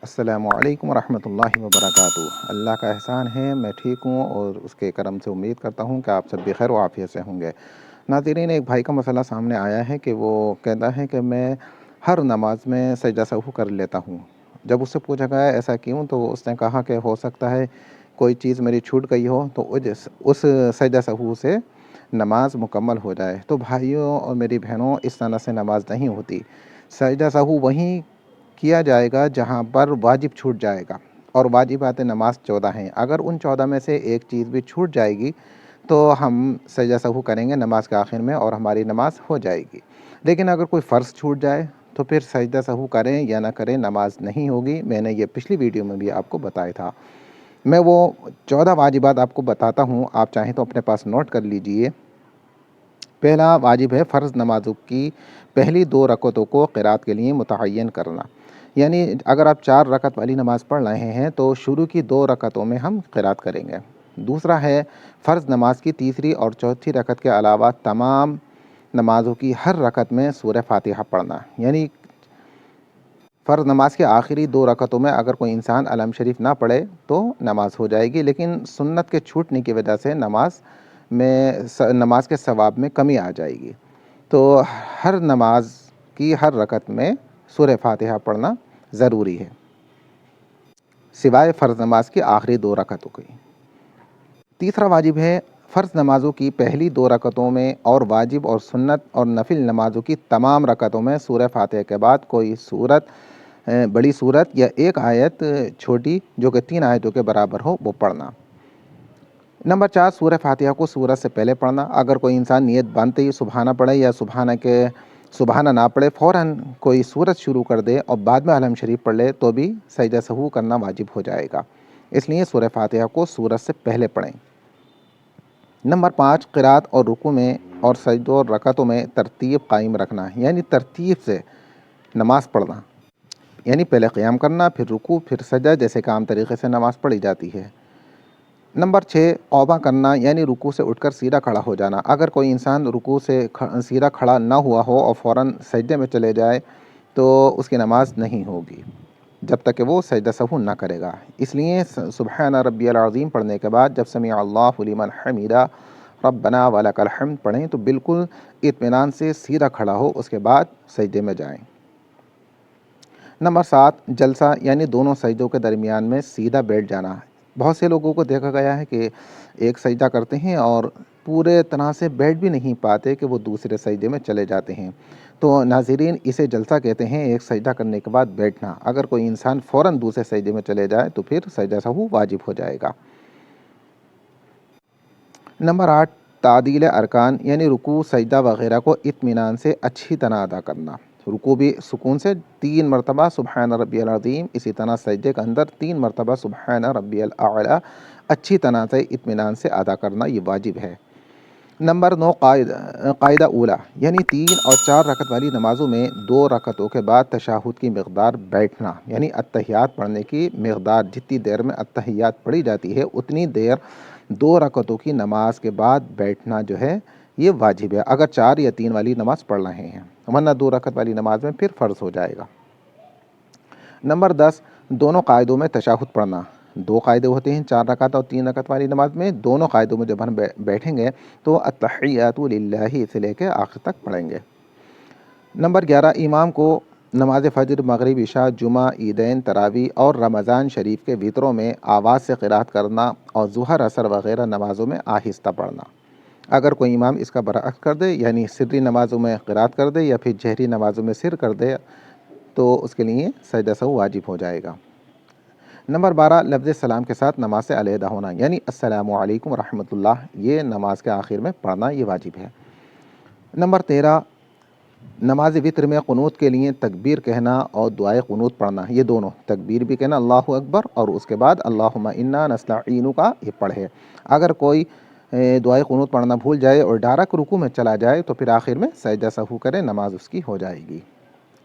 السلام علیکم ورحمۃ اللہ وبرکاتہ۔ اللہ کا احسان ہے میں ٹھیک ہوں اور اس کے کرم سے امید کرتا ہوں کہ آپ سب بخیر و عافیت سے ہوں گے۔ ناظرین، ایک بھائی کا مسئلہ سامنے آیا ہے کہ وہ کہتا ہے کہ میں ہر نماز میں سجدہ سہو کر لیتا ہوں۔ جب اس سے پوچھا گیا ایسا کیوں، تو اس نے کہا کہ ہو سکتا ہے کوئی چیز میری چھوٹ گئی ہو تو اس سجدہ سہو سے نماز مکمل ہو جائے۔ تو بھائیوں اور میری بہنوں، اس طرح سے نماز نہیں ہوتی۔ سجدہ سہو وہیں کیا جائے گا جہاں پر واجب چھوٹ جائے گا، اور واجبات نماز 14 ہیں۔ اگر ان 14 میں سے ایک چیز بھی چھوٹ جائے گی تو ہم سجدہ سہو کریں گے نماز کے آخر میں اور ہماری نماز ہو جائے گی۔ لیکن اگر کوئی فرض چھوٹ جائے تو پھر سجدہ سہو کریں یا نہ کریں نماز نہیں ہوگی۔ میں نے یہ پچھلی ویڈیو میں بھی آپ کو بتایا تھا۔ میں وہ 14 واجبات آپ کو بتاتا ہوں، آپ چاہیں تو اپنے پاس نوٹ کر لیجئے۔ پہلا واجب ہے فرض نمازوں کی پہلی 2 رکعتوں کو قرات کے لیے متعین کرنا، یعنی اگر آپ 4 رکعت والی نماز پڑھ رہے ہیں تو شروع کی 2 رکعتوں میں ہم قرات کریں گے۔ دوسرا ہے فرض نماز کی تیسری اور چوتھی رکعت کے علاوہ تمام نمازوں کی ہر رکعت میں سورہ فاتحہ پڑھنا، یعنی فرض نماز کے آخری 2 رکعتوں میں اگر کوئی انسان علم شریف نہ پڑھے تو نماز ہو جائے گی، لیکن سنت کے چھوٹنے کی وجہ سے نماز کے ثواب میں کمی آ جائے گی۔ تو ہر نماز کی ہر رکعت میں سورہ فاتحہ پڑھنا ضروری ہے، سوائے فرض نماز کی آخری 2 رکعتوں کی۔ تیسرا واجب ہے فرض نمازوں کی پہلی 2 رکعتوں میں اور واجب اور سنت اور نفل نمازوں کی تمام رکعتوں میں سورہ فاتحہ کے بعد کوئی بڑی سورت یا ایک آیت چھوٹی جو کہ 3 آیتوں کے برابر ہو وہ پڑھنا۔ نمبر 4، سورہ فاتحہ کو سورت سے پہلے پڑھنا۔ اگر کوئی انسان نیت باندھتے ہی سبحانہ پڑھے یا سبحانہ نہ پڑھے، فوراً کوئی سورت شروع کر دے اور بعد میں علم شریف پڑھ لے تو بھی سجدہ سہو کرنا واجب ہو جائے گا، اس لیے سورہ فاتحہ کو سورت سے پہلے پڑھیں۔ نمبر 5، قرات اور رکوع میں اور سجدوں اور رکعتوں میں ترتیب قائم رکھنا، یعنی ترتیب سے نماز پڑھنا، یعنی پہلے قیام کرنا، پھر رکوع، پھر سجدہ، جیسے کہ عام طریقے سے نماز پڑھی جاتی ہے۔ نمبر 6، قوما کرنا، یعنی رکوع سے اٹھ کر سیدھا کھڑا ہو جانا۔ اگر کوئی انسان رکوع سے سیدھا کھڑا نہ ہوا ہو اور فوراً سجدے میں چلے جائے تو اس کی نماز نہیں ہوگی جب تک کہ وہ سجدہ سہو نہ کرے گا۔ اس لیے سبحان ربی العظیم پڑھنے کے بعد جب سمیع اللہ لمن حمیدہ ربنا ولک الحمد پڑھیں تو بالکل اطمینان سے سیدھا کھڑا ہو، اس کے بعد سجدے میں جائیں۔ نمبر 7، جلسہ، یعنی دونوں سجدوں کے درمیان میں سیدھا بیٹھ جانا۔ بہت سے لوگوں کو دیکھا گیا ہے کہ ایک سجدہ کرتے ہیں اور پورے طرح سے بیٹھ بھی نہیں پاتے کہ وہ دوسرے سجدے میں چلے جاتے ہیں۔ تو ناظرین، اسے جلسہ کہتے ہیں، ایک سجدہ کرنے کے بعد بیٹھنا۔ اگر کوئی انسان فوراً دوسرے سجدے میں چلے جائے تو پھر سجدہ سہو واجب ہو جائے گا۔ نمبر 8، تعدیل ارکان، یعنی رکوع، سجدہ وغیرہ کو اطمینان سے اچھی طرح ادا کرنا۔ رکوع بھی سکون سے 3 مرتبہ سبحان ربی العظیم، اسی طرح سجدے کے اندر 3 مرتبہ سبحان ربی الاعلیٰ اچھی طرح سے اطمینان سے ادا کرنا، یہ واجب ہے۔ نمبر 9، قاعدہ اولا، یعنی 3 اور 4 رکعت والی نمازوں میں 2 رکعتوں کے بعد تشہد کی مقدار بیٹھنا، یعنی اتحیات پڑھنے کی مقدار، جتنی دیر میں اتحیات پڑھی جاتی ہے اتنی دیر 2 رکعتوں کی نماز کے بعد بیٹھنا جو ہے یہ واجب ہے، اگر 4 یا 3 والی نماز پڑھ رہے ہیں، ورنہ 2 رکعت والی نماز میں پھر فرض ہو جائے گا۔ نمبر 10، دونوں قاعدوں میں تشہد پڑھنا۔ 2 قاعدے ہوتے ہیں 4 رکعت اور 3 رکعت والی نماز میں، دونوں قاعدوں میں جب ہم بیٹھیں گے تو التحیات للہ سے لے کے آخر تک پڑھیں گے۔ نمبر 11، امام کو نماز فجر، مغرب، عشاء، جمعہ، عیدین، تراویح اور رمضان شریف کے وتروں میں آواز سے قرات کرنا اور ظہر، عصر وغیرہ نمازوں میں آہستہ پڑھنا۔ اگر کوئی امام اس کا برعکس کر دے، یعنی سری نمازوں میں قرات کر دے یا پھر جہری نمازوں میں سر کر دے تو اس کے لیے سجدہ سہو واجب ہو جائے گا۔ نمبر 12، لفظ سلام کے ساتھ نماز سے علیحدہ ہونا، یعنی السلام علیکم ورحمۃ اللہ، یہ نماز کے آخر میں پڑھنا، یہ واجب ہے۔ نمبر 13، نماز وتر میں قنوت کے لیے تکبیر کہنا اور دعائے قنوت پڑھنا، یہ دونوں، تکبیر بھی کہنا اللہ اکبر اور اس کے بعد اللہم انا نستعینک یہ پڑھے۔ اگر کوئی دعائے قنوت پڑھنا بھول جائے اور ڈائریکٹ رکوع میں چلا جائے تو پھر آخر میں سجدہ سہو کرے، نماز اس کی ہو جائے گی۔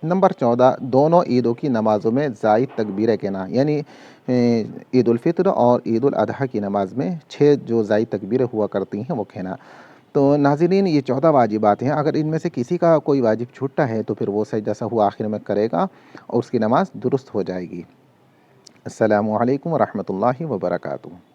نمبر 14، دونوں عیدوں کی نمازوں میں زائد تکبیریں کہنا، یعنی عید الفطر اور عید الاضحیٰ کی نماز میں 6 جو زائد تکبیریں ہوا کرتی ہیں وہ کہنا۔ تو ناظرین، یہ 14 واجبات ہیں، اگر ان میں سے کسی کا کوئی واجب چھوٹا ہے تو پھر وہ سجدہ سہو آخر میں کرے گا اور اس کی نماز درست ہو جائے گی۔ السلام علیکم ورحمۃ اللہ وبرکاتہ۔